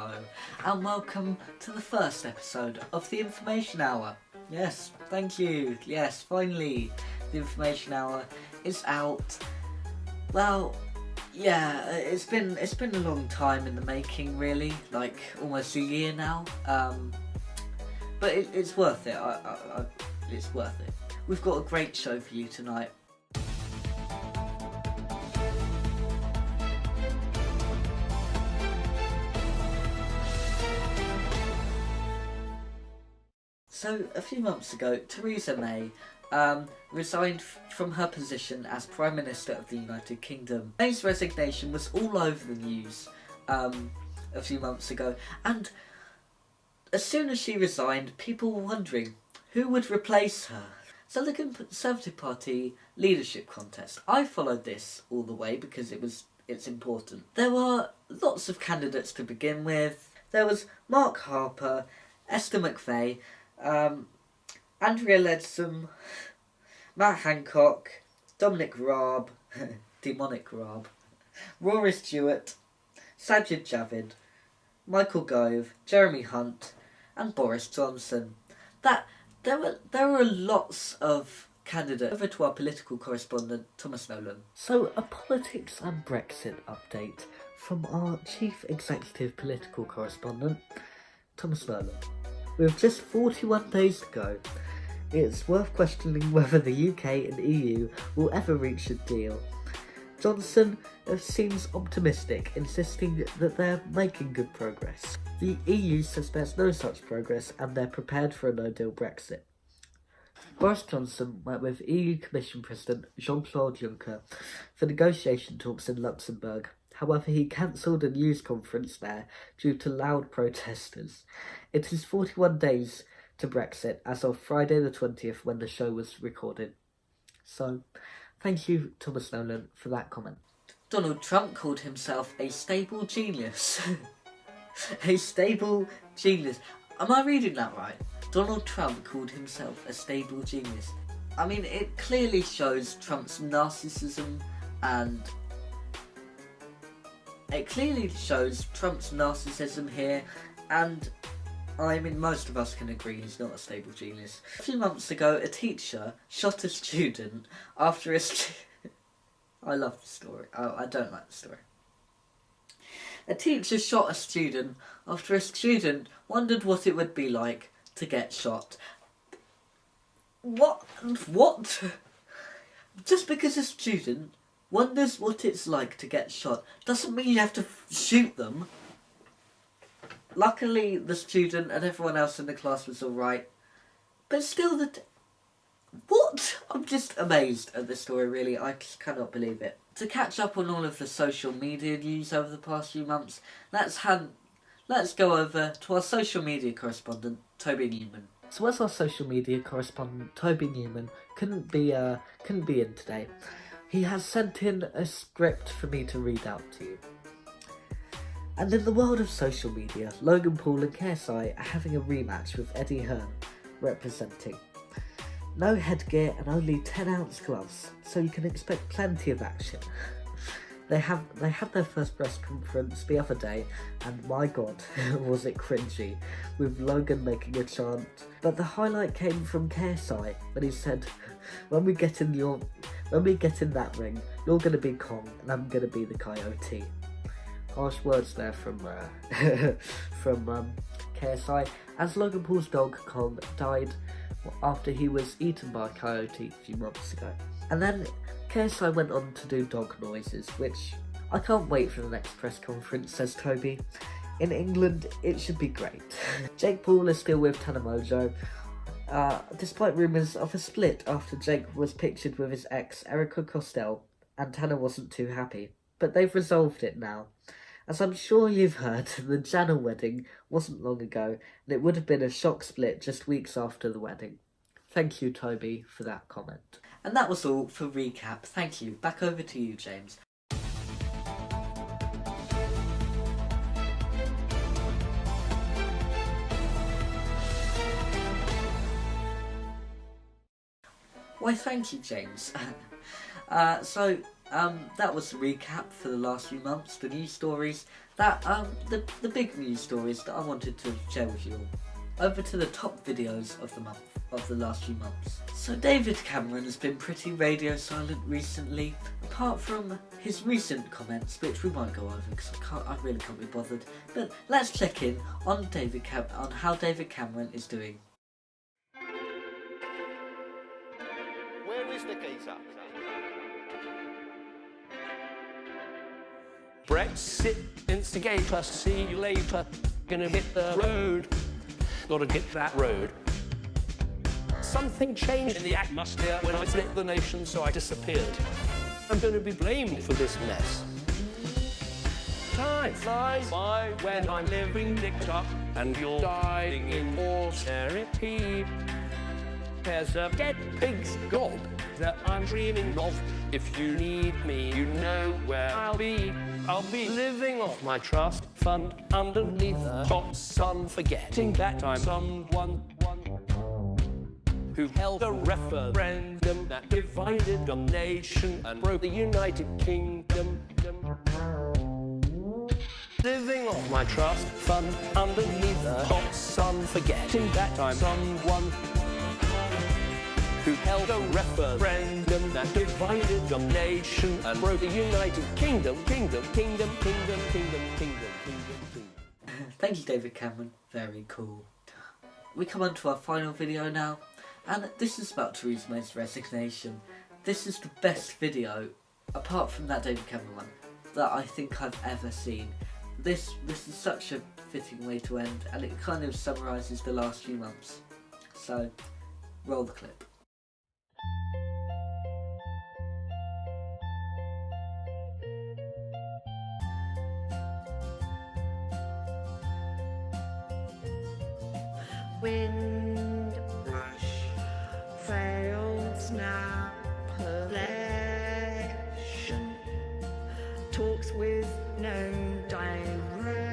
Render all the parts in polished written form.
Hello, and welcome to the first episode of the Information Hour. Yes, thank you. Yes, finally, the Information Hour is out. Well, yeah, it's been a long time in the making, really, like almost a year now. But it's worth it. It's worth it. We've got a great show for you tonight. So, a few months ago, Theresa May resigned from her position as Prime Minister of the United Kingdom. May's resignation was all over the news a few months ago, and as soon as she resigned, people were wondering who would replace her. So the Conservative Party leadership contest. I followed this all the way because it's important. There were lots of candidates to begin with. There was Mark Harper, Esther McVey, Andrea Leadsom, Matt Hancock, Dominic Raab, Demonic Raab, Rory Stewart, Sajid Javid, Michael Gove, Jeremy Hunt, and Boris Johnson. There were lots of candidates. Over to our political correspondent, Thomas Nolan. So, a politics and Brexit update from our chief executive political correspondent, Thomas Nolan. With just 41 days to go, it's worth questioning whether the UK and EU will ever reach a deal. Johnson seems optimistic, insisting that they're making good progress. The EU says there's no such progress and they're prepared for a no-deal Brexit. Boris Johnson met with EU Commission President Jean-Claude Juncker for negotiation talks in Luxembourg. However, he cancelled a news conference there due to loud protesters. It is 41 days to Brexit as of Friday the 20th when the show was recorded. So, thank you, Thomas Nolan, for that comment. Donald Trump called himself a stable genius. A stable genius. Am I reading that right? Donald Trump called himself a stable genius. I mean, it clearly shows Trump's narcissism here, and I mean, most of us can agree he's not a stable genius. A few months ago, a teacher shot a student after I love the story. Oh, I don't like the story. A teacher shot a student after a student wondered what it would be like to get shot. What? Just because a student wonders what it's like to get shot doesn't mean you have to shoot them. Luckily, the student and everyone else in the class was alright. But still, what? I'm just amazed at this story, really. I just cannot believe it. To catch up on all of the social media news over the past few months, let's go over to our social media correspondent, Toby Newman. So as our social media correspondent, Toby Newman couldn't be in today, he has sent in a script for me to read out to you. And in the world of social media, Logan Paul and KSI are having a rematch with Eddie Hearn representing. No headgear and only 10-ounce gloves, so you can expect plenty of action. They had their first press conference the other day, and my god, was it cringy, with Logan making a chant. But the highlight came from KSI when he said, when we get in that ring, you're gonna be Kong and I'm gonna be the Coyote. Harsh words there from KSI, as Logan Paul's dog Kong died after he was eaten by a coyote a few months ago. And then KSI went on to do dog noises, which I can't wait for the next press conference, says Toby. In England, it should be great. Jake Paul is still with Tana Mongeau, despite rumours of a split after Jake was pictured with his ex, Erica Costell, and Tana wasn't too happy. But they've resolved it now. As I'm sure you've heard, the Jana wedding wasn't long ago, and it would have been a shock split just weeks after the wedding. Thank you, Toby, for that comment. And that was all for recap. Thank you. Back over to you, James. Why, thank you, James. So, that was the recap for the last few months, the news stories, that the big news stories that I wanted to share with you all. Over to the top videos of the month, of the last few months. So David Cameron has been pretty radio silent recently, apart from his recent comments, which we won't go over because I really can't be bothered. But let's check in on on how David Cameron is doing. Where is the geezer? Brexit instigator, see you later. Gonna hit the road. Gotta hit that road. Something changed in the atmosphere when I split the nation, so I disappeared. I'm gonna be blamed for this mess. Time flies by when I'm living nicked up and you're dying in austerity. There's a dead pig's gob that I'm dreaming of. If you need me, you know where I'll be. I'll be living off my trust fund underneath the hot sun, forgetting that I'm someone who held a referendum that divided a nation and broke the United Kingdom. Living off my trust fund underneath the hot sun, forgetting that I'm someone who held a referendum that divided a nation and broke the United Kingdom. Thank you, David Cameron. Very cool. We come on to our final video now, and this is about Theresa May's resignation. This is the best video, apart from that David Cameron one, that I think I've ever seen. This is such a fitting way to end, and it kind of summarises the last few months. So, roll the clip. Wind rush fails now possession, talks with no direction,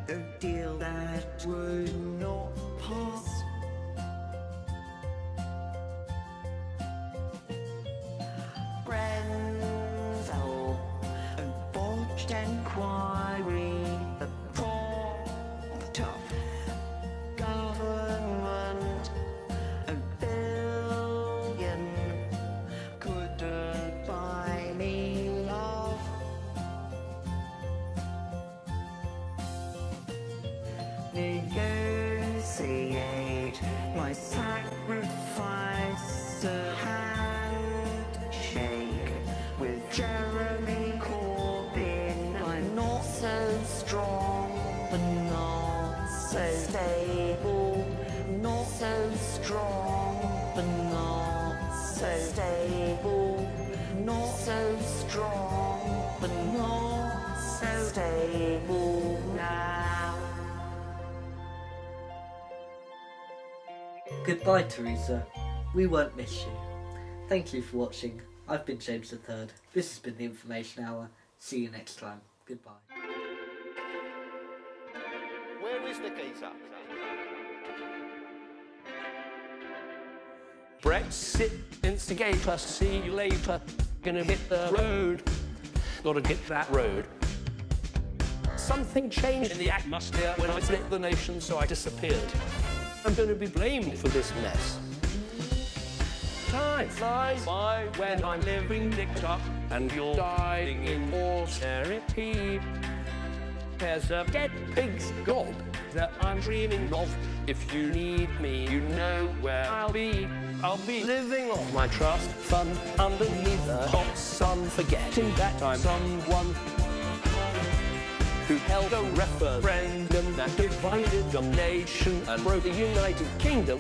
a deal that would not pass. Grenfell, a botched enquiry, a propped up government, a billion couldn't buy me love. Negotiate my sacrifice, a handshake with Jeremy Corbyn. I'm not so strong, but not so stable. Not so strong, but not so stable. Not so strong, but not so stable now. Goodbye, Theresa. We won't miss you. Thank you for watching. I've been James III. This has been the Information Hour. See you next time. Goodbye. Where is the geezer? Brexit instigator, see you later. Gonna hit the road. Gotta hit that road. Something changed in the atmosphere when I split the nation, so I disappeared. I'm gonna be blamed for this mess. Time flies by when I'm living nicked up and you're dying in austerity. There's a dead pig's gob that I'm dreaming of. If you need me, you know where I'll be. I'll be living off my trust fund underneath the hot sun, forgetting that I'm someone who held a referendum that divided a nation and broke the United Kingdom.